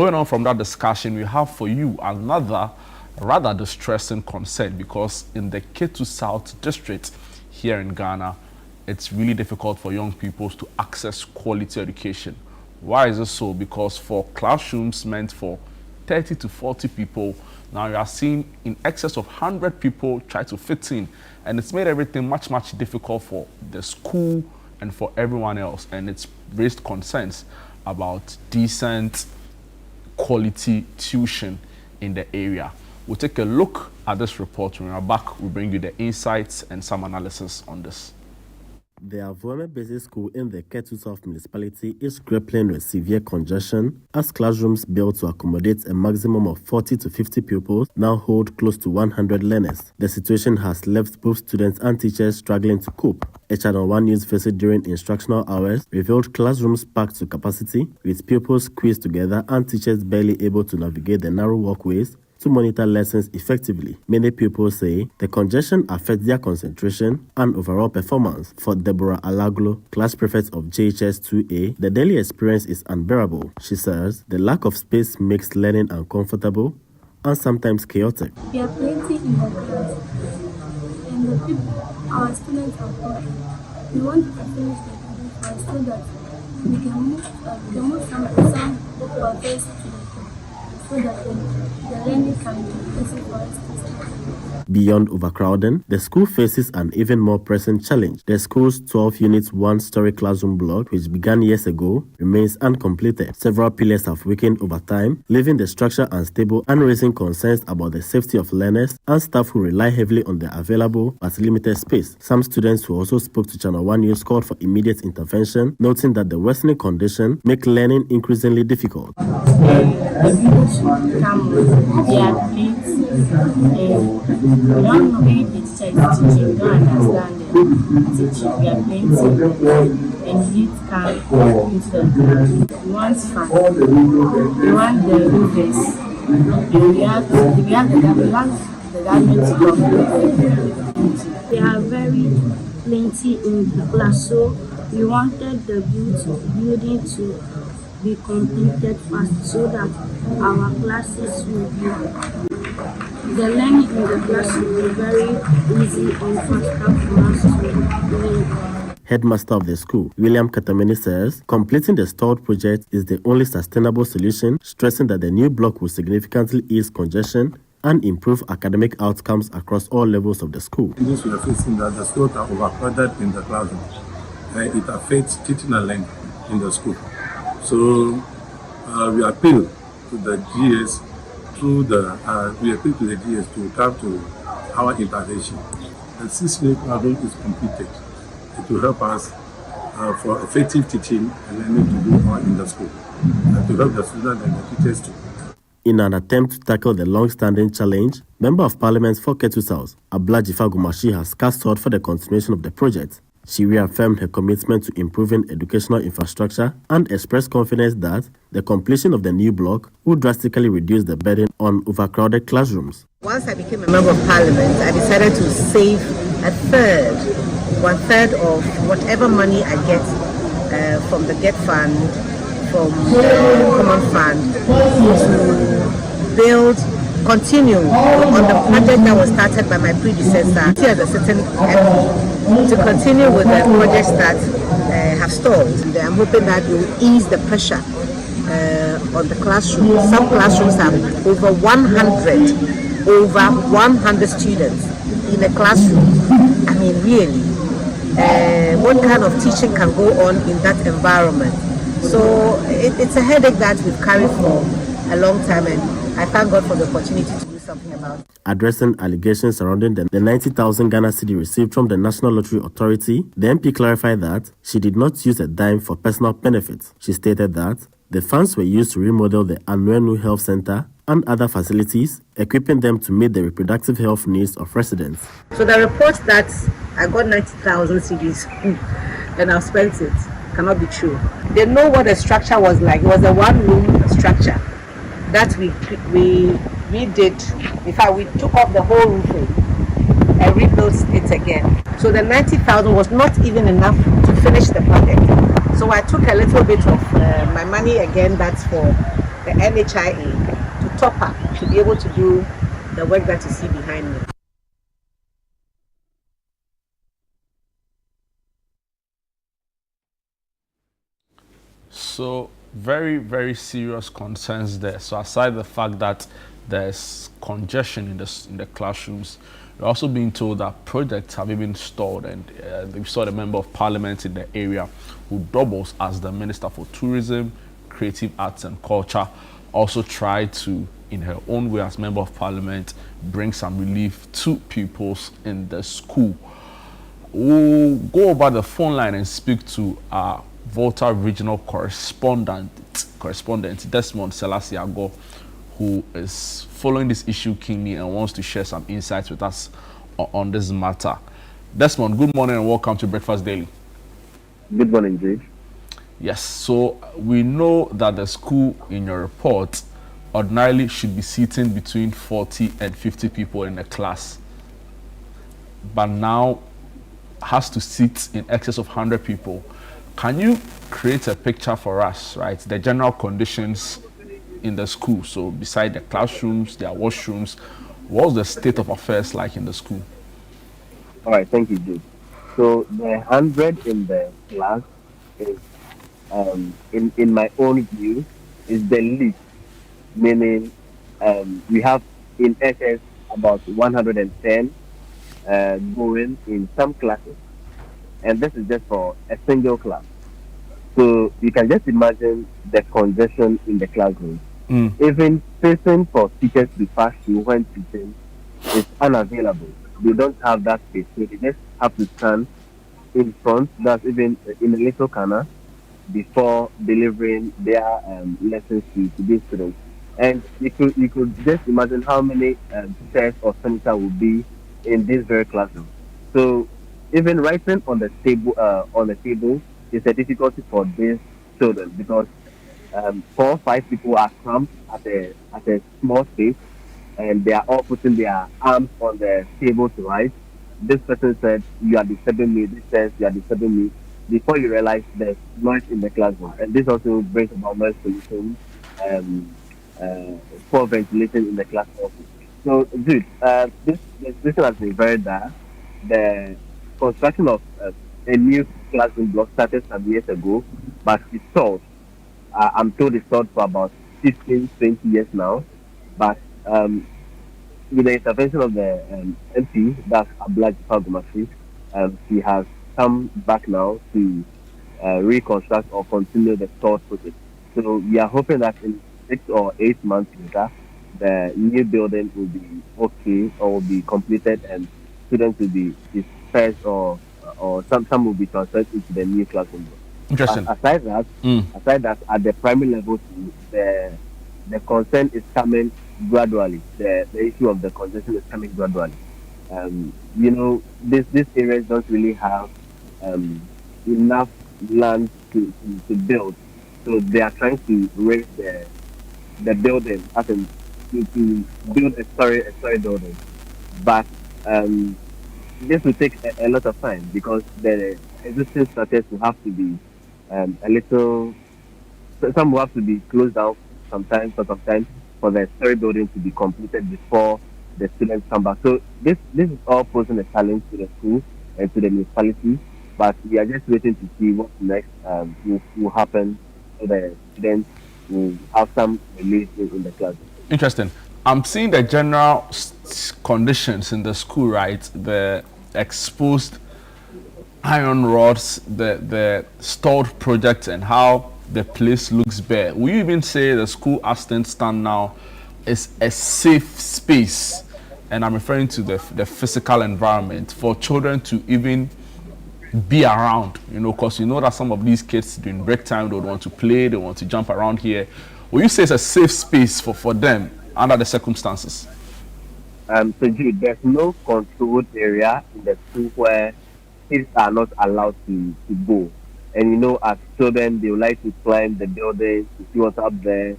Going on from that discussion, we have for you another rather distressing concern, because in the Ketu South district here in Ghana, it's really difficult for young people to access quality education. Why is this so? Because for classrooms meant for 30 to 40 people, now you are seeing in excess of 100 people try to fit in, and it's made everything much difficult for the school and for everyone else, and it's raised concerns about decent quality tuition in the area. We'll take a look at this report. When we're back, we'll bring you the insights and some analysis on this. The Avoeme Basic School in the Ketu South municipality is grappling with severe congestion as classrooms built to accommodate a maximum of 40 to 50 pupils now hold close to 100 learners. The situation has left both students and teachers struggling to cope. A ChannelOne news visit during instructional hours revealed classrooms packed to capacity, with pupils squeezed together and teachers barely able to navigate the narrow walkways to monitor lessons effectively. Many pupils say the congestion affects their concentration and overall performance. For Deborah Alaglo, class prefect of JHS 2A, the daily experience is unbearable. She says the lack of space makes learning uncomfortable and sometimes chaotic. We are plenty in the class, and the people, our students are poor. We want to finish the class so that we can move some of our face to the so that the learning can be easy for us to study. Beyond overcrowding, the school faces an even more pressing challenge. The school's 12-unit one-story classroom block, which began years ago, remains uncompleted. Several pillars have weakened over time, leaving the structure unstable and raising concerns about the safety of learners and staff who rely heavily on the available but limited space. Some students who also spoke to ChannelOne News called for immediate intervention, noting that the worsening condition make learning increasingly difficult. Come with their plates, we don't know if the teacher is teaching, we don't understand them. Teaching, we are plenty, and heat come into the class. We want fun, we want the roofers, and we have the government to come. They are very plenty in the class, so we wanted the building to be completed fast so that our classes will be, the learning in the class will be very easy and faster for us to learn. Headmaster of the school, William Katamini, says completing the stalled project is the only sustainable solution, stressing that the new block will significantly ease congestion and improve academic outcomes across all levels of the school. In this we are facing that the schools are overcrowded in the classroom. It affects teaching and learning in the school. So we appeal to the GS to come to our intervention. The 6-unit classroom is completed. It will help us for effective teaching and learning to do more in the school, and to help the students and the teachers too. In an attempt to tackle the long-standing challenge, Member of Parliament for Ketu South, Ablajifa Gumashi, has cast forward for the continuation of the project. She reaffirmed her commitment to improving educational infrastructure and expressed confidence that the completion of the new block will drastically reduce the burden on overcrowded classrooms. Once I became a Member of Parliament, I decided to save one-third of whatever money I get from the GET fund, from the Common Fund, to continue on the project that was started by my predecessor, here as a certain MP, to continue with the projects that have stalled. And I'm hoping that will ease the pressure on the classroom. Some classrooms have over 100 students in a classroom. I mean, really, what kind of teaching can go on in that environment? So it's a headache that we've carried for a long time, and I thank God for the opportunity to do something about it. Addressing allegations surrounding the 90,000 Ghana cedi received from the National Lottery Authority, the MP clarified that she did not use a dime for personal benefits. She stated that the funds were used to remodel the Avoeme Health Center and other facilities, equipping them to meet the reproductive health needs of residents. So the report that I got 90,000 cedis and I've spent it cannot be true. They know what the structure was like. It was a one-room structure that we did. In fact, we took off the whole roofing and rebuilt it again. So the 90,000 was not even enough to finish the project. So I took a little bit of my money again, that's for the NHIA to top up to be able to do the work that you see behind me. So very, very serious concerns there. So aside the fact that there's congestion in the classrooms, we're also being told that projects have even stalled, and we saw the member of parliament in the area who doubles as the Minister for Tourism, Creative Arts and Culture also tried to, in her own way as member of parliament, bring some relief to pupils in the school. We'll go over the phone line and speak to our Volta regional correspondent Desmond Selassie Ago, who is following this issue keenly and wants to share some insights with us on this matter. Desmond, good morning and welcome to Breakfast Daily. Good morning, Jake. Yes, so we know that the school in your report ordinarily should be seating between 40 and 50 people in a class, but now has to sit in excess of 100 people. Can you create a picture for us, right? The general conditions in the school. So beside the classrooms, their washrooms, what's the state of affairs like in the school? All right, thank you, Jake. So the 100 in the class is, in my own view, is the least. Meaning, we have in SS about 110 going in some classes, and this is just for a single class. So you can just imagine the congestion in the classroom. Even spacing for teachers to pass through when teaching is unavailable. They don't have that space, so they just have to stand in front. That's even in a little corner before delivering their lessons to these students. And you could just imagine how many chairs or furniture will be in this very classroom. So even writing on the table is a difficulty for these children because 4 or 5 people are cramped at a small space, and they are all putting their arms on the table to write. This person said, "You are disturbing me." This says, "You are disturbing me." Before you realize there's noise in the classroom, and this also brings about noise pollution, poor ventilation in the class also. So, dude, this has been very dire. The construction of a new classroom block started some years ago, but it stalled. I'm told it's stalled for about 15, 20 years now. But with the intervention of the MP, that's Abdullah Gomashi, he has come back now to reconstruct or continue the stalled project. So we are hoping that in 6 or 8 months later, the new building will be okay or will be completed, and students will be dispersed or some will be transferred into the new classroom. Interesting. Aside that, at the primary level, the concern is coming gradually. The issue of the congestion is coming gradually. These areas don't really have enough land to build, so they are trying to raise the building, as in to build a story building, but this will take a lot of time because the existing structures will have to be some will have to be closed down sometimes for the story building to be completed before the students come back. So this is all posing a challenge to the school and to the municipality, but we are just waiting to see what next will happen so the students will have some relief in the class. Interesting. I'm seeing the general conditions in the school, right? The exposed iron rods, the stalled projects, and how the place looks bare. Will you even say the school as things stand now is a safe space? And I'm referring to the physical environment for children to even be around, because that some of these kids during break time, they want to play, they want to jump around here. Will you say it's a safe space for them under the circumstances? So Jude, there's no controlled area in the school where kids are not allowed to go. And as children, they would like to climb the buildings, to see what's up there,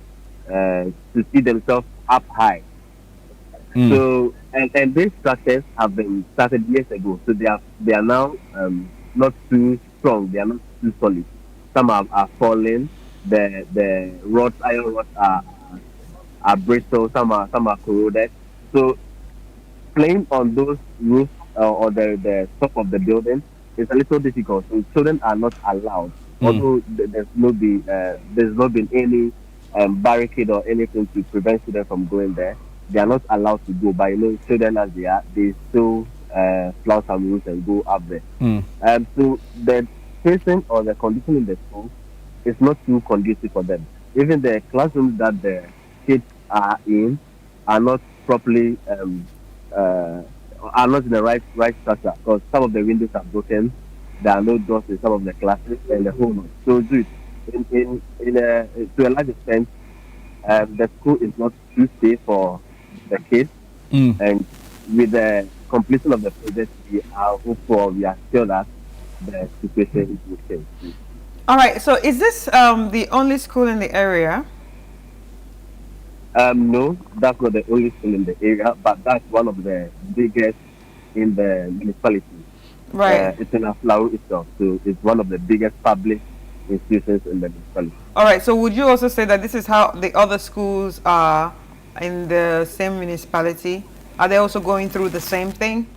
to see themselves up high. So, and these structures have been started years ago. So they are now not too strong. They are not too solid. Some are falling. The iron rods are brittle, some are corroded. So playing on those roofs or the top of the building is a little difficult. So children are not allowed. Although there's not been any barricade or anything to prevent children from going there. They are not allowed to go. But children as they are, they still flout some rules and go up there. So the spacing or the condition in the school is not too conducive for them. Even the classrooms that the kids are in are not properly are not in the right structure, because some of the windows are broken. There are no doors in some of the classes and the whole lot. So to a large extent, the school is not too safe for the kids. And with the completion of the project, we are hopeful, we are sure that the situation will change. All right. So is this the only school in the area? No, that's not the only school in the area, but that's one of the biggest in the municipality. Right. It's in Aflau itself, so it's one of the biggest public institutions in the municipality. All right. So would you also say that this is how the other schools are in the same municipality? Are they also going through the same thing?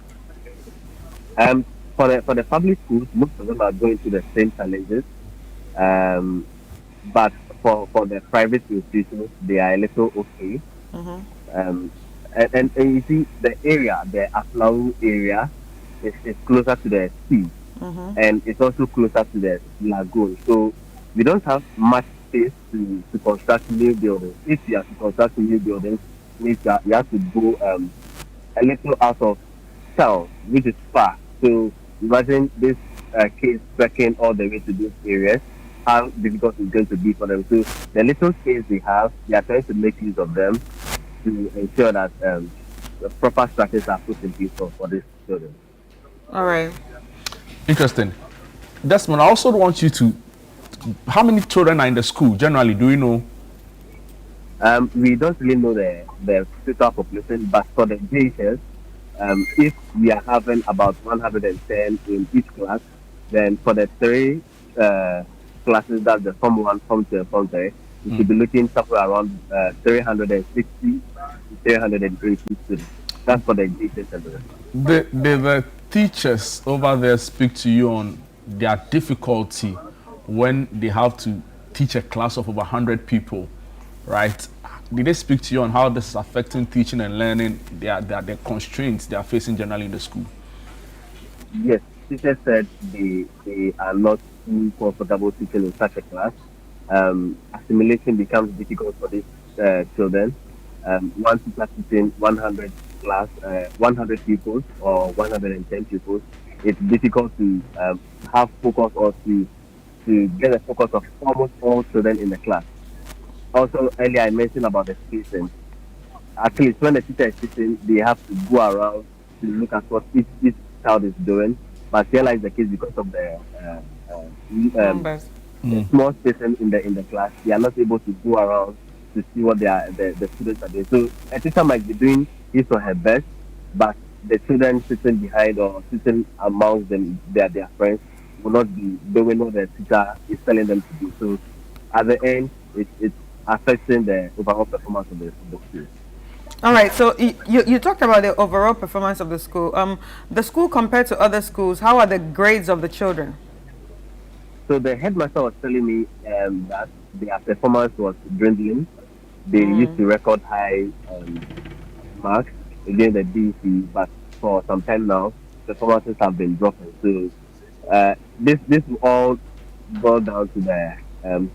For the public schools, most of them are going through the same challenges. But for the private institutions, they are a little okay. And you see, the area, the Aflau area, is closer to the sea, and it's also closer to the lagoon. So we don't have much space to construct new buildings. If you have to construct new buildings, means that you have to go a little out of town, which is far. So imagine this case trekking all the way to these areas, how difficult it's going to be for them. So the little space they have, they are trying to make use of them to ensure that the proper structures are put in place for these children. All right. Interesting. Desmond, I also want you to, how many children are in the school generally, do you know? We don't really know the total population, but for the JHS, if we are having about 110 in each class, then for the three classes, that's the Form 1, Form 2, and Form 3, we should be looking somewhere around 360 to 380 students. That's for the JHS. The teachers over there speak to you on their difficulty when they have to teach a class of over 100 people, right? Did they speak to you on how this is affecting teaching and learning, the constraints they are facing generally in the school? Yes, teachers said they are not too comfortable teaching in such a class. Assimilation becomes difficult for these children. One teacher teaching 100 class, 100 pupils or 110 pupils, it's difficult to have focus or to get a focus of almost all children in the class. Also, earlier I mentioned about the spacing. At least when the teacher is teaching, they have to go around to look at what each child is doing. But here lies the case because of the small spacing in the class. They are not able to go around to see what the students are doing. So a teacher might be doing his or her best, but the children sitting behind or sitting amongst them, their friends, will not be doing what the teacher is telling them to do. So at the end, it's affecting the overall performance of the school. All right. So you talked about the overall performance of the school. The school compared to other schools, how are the grades of the children? So the headmaster was telling me that their performance was dwindling. They used to record high marks against the DEC, but for some time now, performances have been dropping. So this all boils down to the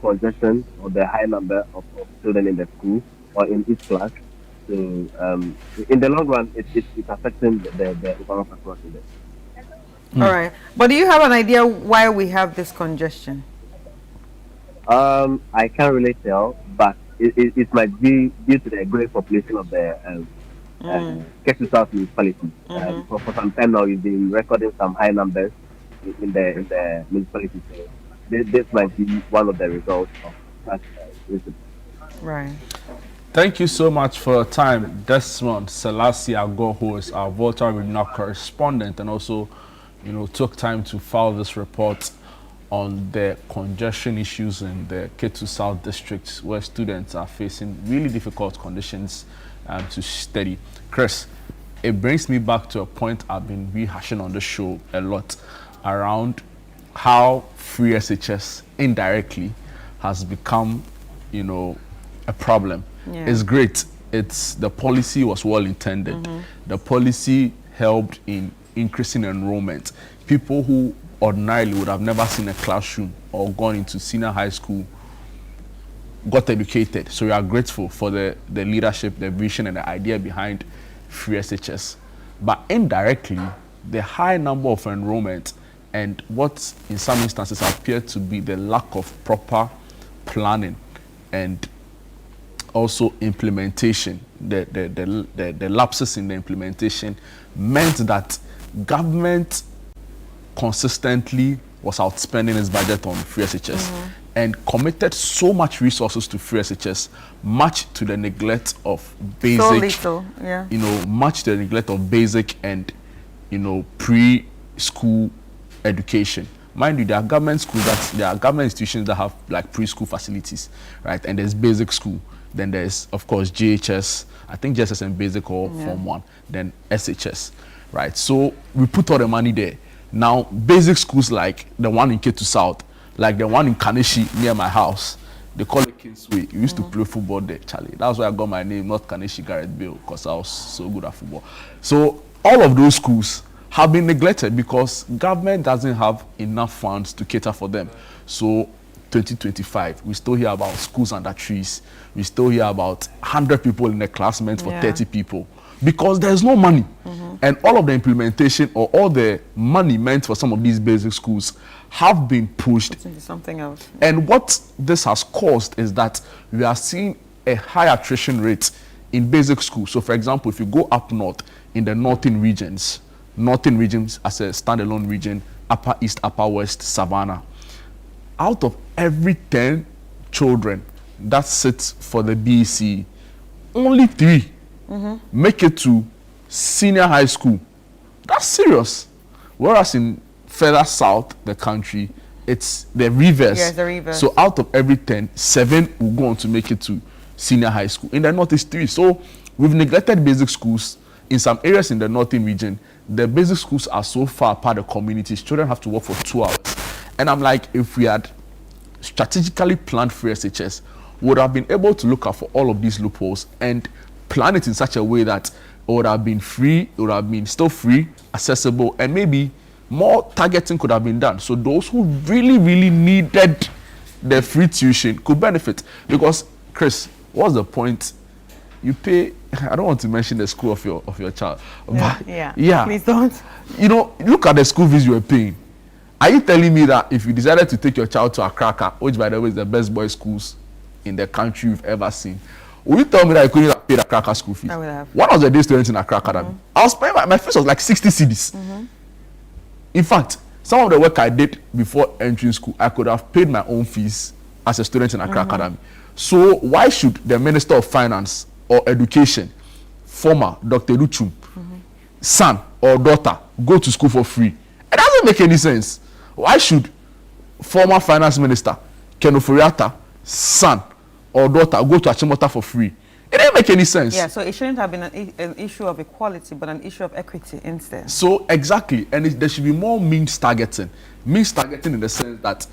congestion or the high number of children in the school or in each class. So in the long run, it's affecting the overall performance in the All right. But do you have an idea why we have this congestion? I can't really tell, but it might be due to the growing population of the Ketu South municipality. For some time now, we've been recording some high numbers in the municipality. So this might be one of the results of that incident. Right. Thank you so much for your time, Desmond Selassie Ago, who is our Volta Regional correspondent and also, took time to file this report on the congestion issues in the Ketu South districts where students are facing really difficult conditions to study. Chris, it brings me back to a point I've been rehashing on the show a lot around how free SHS indirectly has become, you know, a problem. Yeah. It's great. The policy was well intended. The policy helped in increasing enrollment. People who ordinarily would have never seen a classroom or gone into senior high school got educated. So we are grateful for the leadership, the vision, and the idea behind free SHS. But indirectly, the high number of enrollment and what in some instances appeared to be the lack of proper planning and also implementation, the lapses in the implementation meant that government consistently was outspending its budget on free SHS and committed so much resources to free SHS, much to the neglect of basic, So little, yeah. you know, much to the neglect of basic and, you know, preschool education. Mind you, there are government schools there are government institutions that have like preschool facilities, right? And there's basic school. Then there's, of course, JHS, I think JSS and basic or Form 1, then SHS, right? So we put all the money there. Now, basic schools like the one in Ketu South, like the one in Kaneshi near my house, they call it Kingsway. We used to play football there, Charlie. That's why I got my name, not Kaneshi Garrett Bill, because I was so good at football. So all of those schools have been neglected because government doesn't have enough funds to cater for them. So 2025, we still hear about schools under trees. We still hear about 100 people in a class meant for 30 people because there's no money. And all of the implementation or all the money meant for some of these basic schools have been pushed into something else. And what this has caused is that we are seeing a high attrition rate in basic schools. So for example, if you go up north in the northern regions as a standalone region, Upper East, Upper West, Savannah, out of every 10 children that sit for the BEC, only 3 make it to senior high school. That's serious. Whereas in further south, the country, it's the reverse. Yes, the reverse. So out of every 10, 7 will go on to make it to senior high school. In the north, it's 3. So we've neglected basic schools. In some areas in the northern region, the basic schools are so far apart the communities. Children have to walk for 2 hours. And I'm like, if we had strategically planned free SHS, we would have been able to look out for all of these loopholes and plan it in such a way that it would have been free, it would have been still free, accessible, and maybe more targeting could have been done. So those who really, really needed the free tuition could benefit. Because, Chris, what's the point? You pay, I don't want to mention the school of your child. But Yeah. Please don't. You know, look at the school fees you are paying. Are you telling me that if you decided to take your child to Accra, which by the way is the best boys schools in the country you've ever seen, will you tell me that you couldn't have paid Accra school fees? I would have. One of the day students in Accra Academy, I was paying my fees was like 60 cedis. In fact, some of the work I did before entering school, I could have paid my own fees as a student in Accra Academy. So why should the Minister of Finance or Education, former Dr. Luchum, son or daughter go to school for free? It doesn't make any sense. Why should former Finance Minister Ken Oforiatta, son or daughter go to Achimota for free? It didn't make any sense. Yeah, so it shouldn't have been an issue of equality, but an issue of equity instead. So exactly, and there should be more means targeting. Means targeting in the sense that,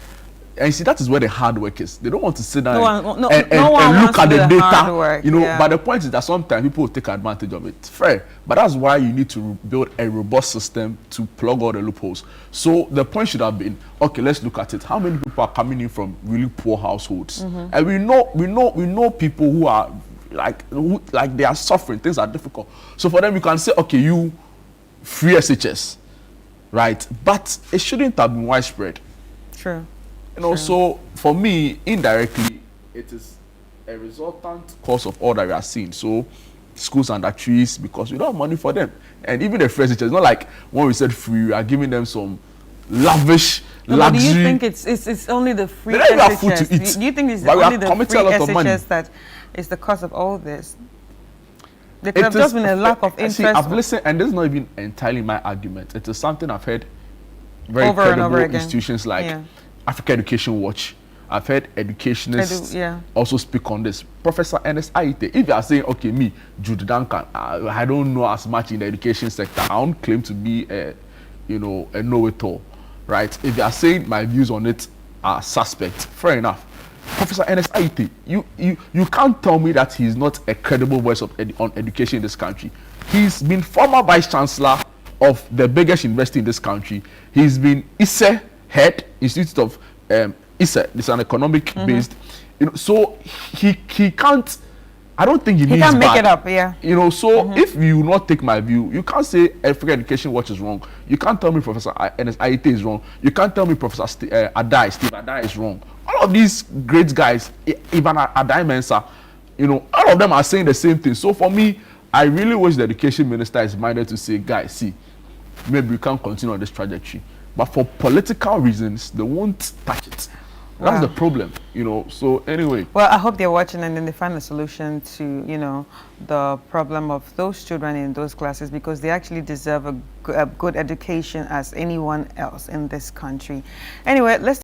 and you see, that is where the hard work is. They don't want to sit down and look at the data, you know. But the point is that sometimes people will take advantage of it. Fair, but that's why you need to build a robust system to plug all the loopholes. So the point should have been, okay, let's look at it. How many people are coming in from really poor households? And we know people who are like they are suffering. Things are difficult. So for them, you can say, okay, you free SHS, right? But it shouldn't have been widespread. True. And also, for me, indirectly, it is a resultant cause of all that we are seeing. So, schools under trees, because we don't have money for them. And even the free SHS, it's not like when we said free, we are giving them some lavish, luxury. Do you think it's only the free they don't even have food to SHS? eat. Do you think it's But only the free committing a lot of money. SHS that is the cause of all this? There could have just been a lack of interest. See, I've listened, and this is not even entirely my argument. It is something I've heard very Over and credible over again. institutions like Africa Education Watch. I've heard educationists also speak on this. Professor Ernest Aite, if you are saying, okay, me, Jude Duncan, I don't know as much in the education sector. I don't claim to be a know-it-all, right? If you are saying my views on it are suspect, fair enough. Professor Ernest Aite, you can't tell me that he's not a credible voice on education in this country. He's been former vice chancellor of the biggest university in this country. He's been ISE head, Institute of ISE. It's an economic based, so he can't. I don't think he can't make it up, yeah. So if you not take my view, you can't say Africa Education Watch is wrong. You can't tell me Professor Ernest Aite is wrong. You can't tell me Professor Steve Adai is wrong. All of these great guys, even Adai Mensah, all of them are saying the same thing. So for me, I really wish the education minister is minded to say, guys, see, maybe we can't continue on this trajectory. But for political reasons, they won't touch it. That's the problem, so anyway. Well, I hope they're watching and then they find a solution to, the problem of those children in those classes, because they actually deserve a good education as anyone else in this country. Anyway, let's